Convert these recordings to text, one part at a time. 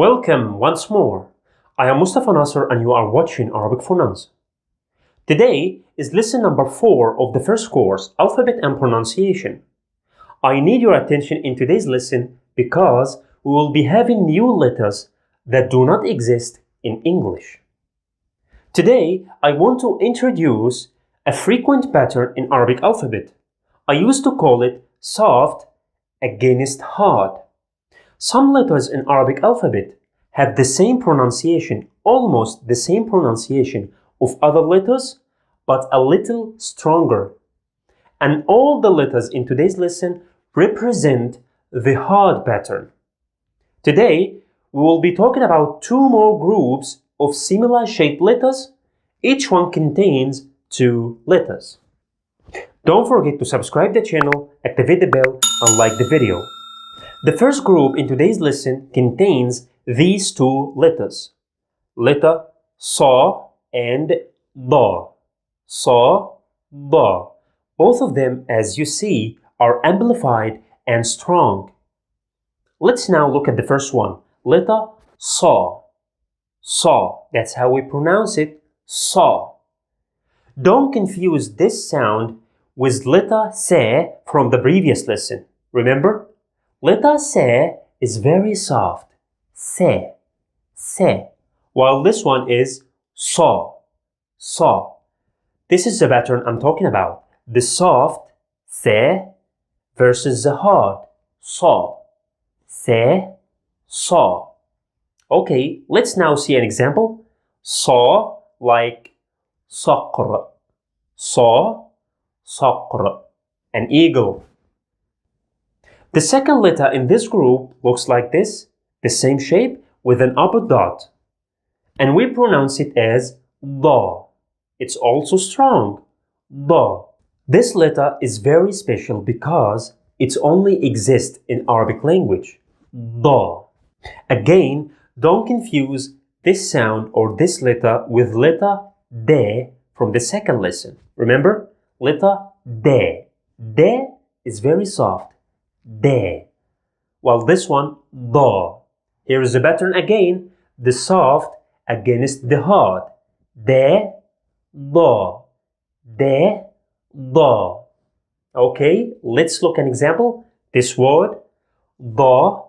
Welcome once more. I am Mustafa Nasser and you are watching Arabic for Nuns. Today is lesson number 4 of the first course, Alphabet and Pronunciation. I need your attention in today's lesson because we will be having new letters that do not exist in English. Today, I want to introduce a frequent pattern in Arabic alphabet. I used to call it soft against hard. Some letters in Arabic alphabet have the same pronunciation, almost the same pronunciation of other letters, but a little stronger. And all the letters in today's lesson represent the hard pattern. Today, we will be talking about 2 more groups of similar shaped letters. Each one contains 2 letters. Don't forget to subscribe the channel, activate the bell, and like the video. The first group in today's lesson contains these 2 letters. Letter Sa and Da. Sa, Da. Both of them, as you see, are amplified and strong. Let's now look at the first one. Letter Sa. Sa. That's how we pronounce it. Sa. Don't confuse this sound with letter Se from the previous lesson. Remember? Letter Se is very soft. Se. Se. While this one is Sa. Sa. This is the pattern I'm talking about. The soft Se versus the hard Sa. Se. Sa. Okay, let's now see an example. Sa like Saqr. Sa. Saqr. An eagle. The second letter in this group looks like this, the same shape with an upper dot. And we pronounce it as Da. It's also strong. Da. This letter is very special because it only exists in Arabic language. Da. Again, don't confuse this sound or this letter with letter De from the second lesson. Remember? Letter De. De is very soft. De. While this one, Da. Here is the pattern again. The soft against the hard. De, Da. De, Da. Okay, let's look at an example. This word, Da,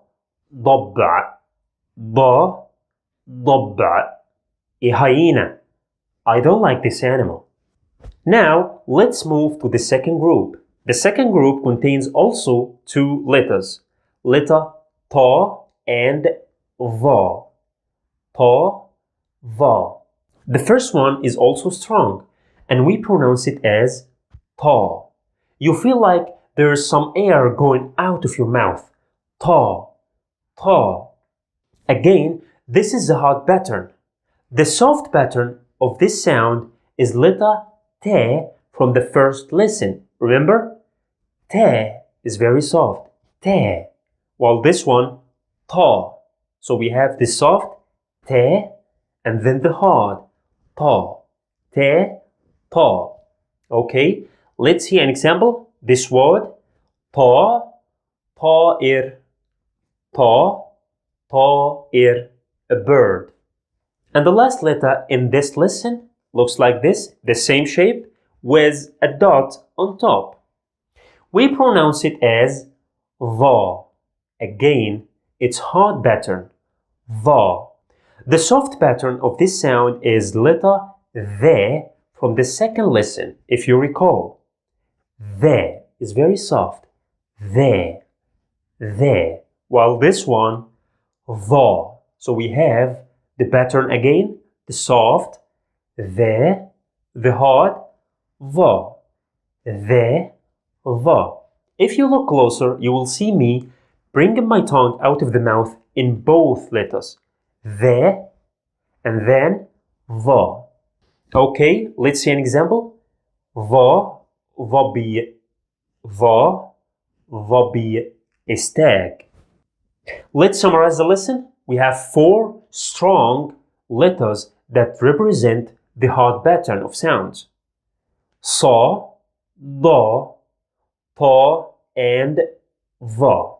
Dabba. Da, Dabba. A hyena. I don't like this animal. Now, let's move to the second group. The second group contains also 2 letters. Letter Ta and Va. Ta, Va. The first one is also strong, and we pronounce it as Ta. You feel like there is some air going out of your mouth. Ta. Ta. Again, this is the hard pattern. The soft pattern of this sound is letter Te from the first lesson. Remember? Te is very soft. Te. While this one, Ta. So we have the soft Te and then the hard Ta. Te, Ta. Okay, let's see an example. This word, Ta, Ta'ir. Ta, Ta'ir, a bird. And the last letter in this lesson looks like this, the same shape with a dot on top. We pronounce it as Va. Again, it's hard pattern. Va. The soft pattern of this sound is letter The from the second lesson, if you recall. The is very soft. The. The. While this one, Va. So we have the pattern again, the soft, the hard, Va. The, Va. If you look closer, you will see me bringing my tongue out of the mouth in both letters. The and then Va. Okay, let's see an example. Va, Vabi. Va, Vabi, a stag. Let's summarize the lesson. We have 4 strong letters that represent the hard pattern of sounds. Sa, Da, Ta, and Va.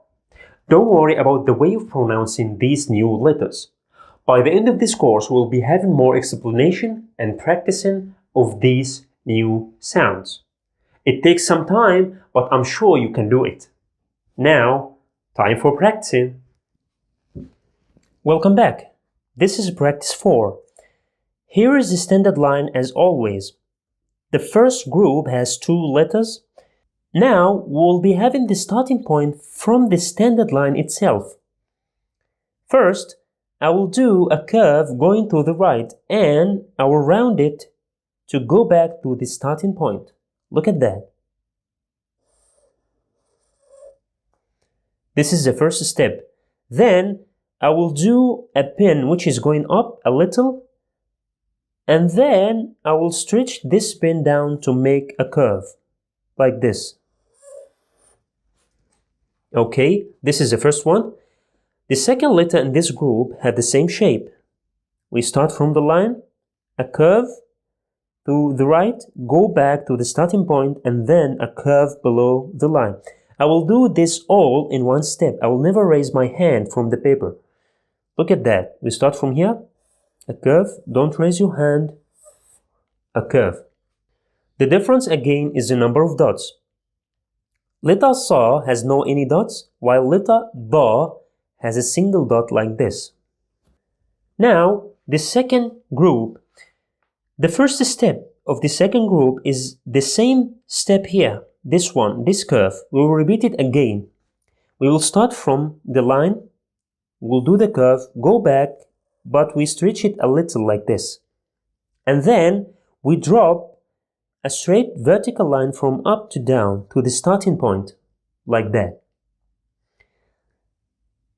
Don't worry about the way of pronouncing these new letters. By the end of this course, we'll be having more explanation and practicing of these new sounds. It takes some time, but I'm sure you can do it. Now, time for practicing. Welcome back. This is practice 4. Here is the standard line as always. The first group has 2 letters. Now, we'll be having the starting point from the standard line itself. First, I will do a curve going to the right and I will round it to go back to the starting point. Look at that. This is the first step. Then I will do a pin which is going up a little, and then I will stretch this pin down to make a curve like this. Okay, this is the first one. The second letter in this group had the same shape. We start from the line, a curve to the right, go back to the starting point, and then a curve below the line. I will do this all in one step. I will never raise my hand from the paper. Look at that. We start from here, a curve, don't raise your hand, a curve. The difference again is the number of dots. Letter Sa has no any dots, while letter Da has a single dot like this. Now, the second group. The first step of the second group is the same step here. This one, this curve. We will repeat it again. We will start from the line. We'll do the curve, go back, but we stretch it a little like this. And then we drop a straight vertical line from up to down to the starting point, like that.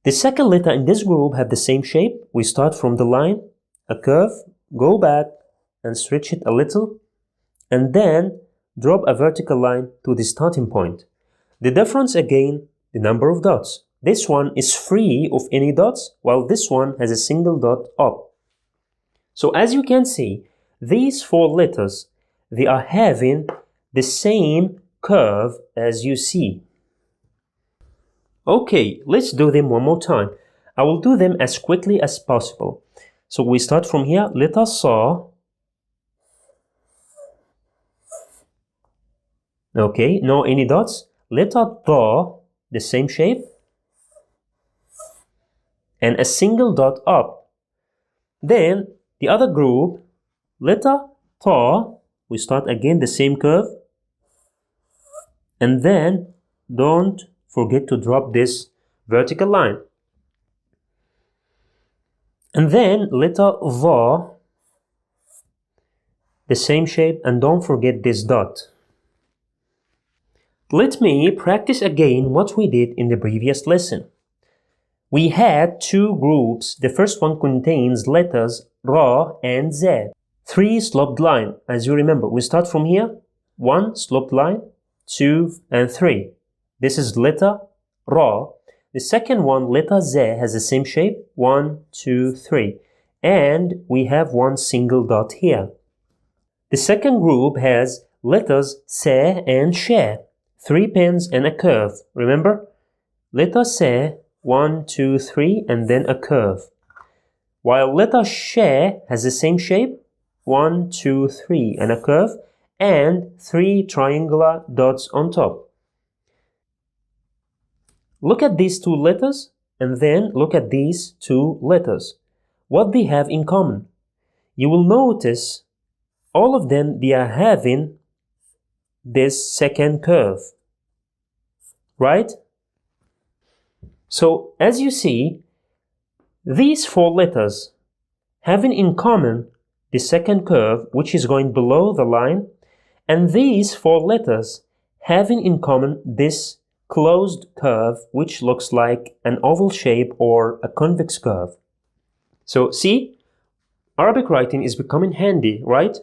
The second letter in this group have the same shape. We start from the line, a curve, go back, and stretch it a little, and then drop a vertical line to the starting point. The difference again, the number of dots. This one is free of any dots, while this one has a single dot up. So as you can see, these 4 letters, they are having the same curve as you see. Okay, let's do them one more time. I will do them as quickly as possible. So we start from here, letter Sa. Okay, no any dots. Letter Da, the same shape. And a single dot up. Then the other group, letter Ta, we start again the same curve. And then don't forget to drop this vertical line. And then letter Va, the same shape, and don't forget this dot. Let me practice again what we did in the previous lesson. We had 2 groups. The first one contains letters Ra and Z. 3 sloped line. As you remember, we start from here. 1 sloped line, 2 and 3. This is letter Ra. The second one, letter Z, has the same shape. 1, 2, 3. And we have 1 single dot here. The second group has letters Se and She. 3 pins and a curve. Remember? Letter Se, 1, 2, 3, and then a curve. While letter She has the same shape, 1, 2, 3, and a curve, and 3 triangular dots on top. Look at these 2 letters, and then look at these 2 letters. What they have in common? You will notice all of them, they are having this second curve, right? So as you see, these 4 letters having in common the second curve, which is going below the line, and these 4 letters having in common this closed curve, which looks like an oval shape or a convex curve. So see, Arabic writing is becoming handy, right?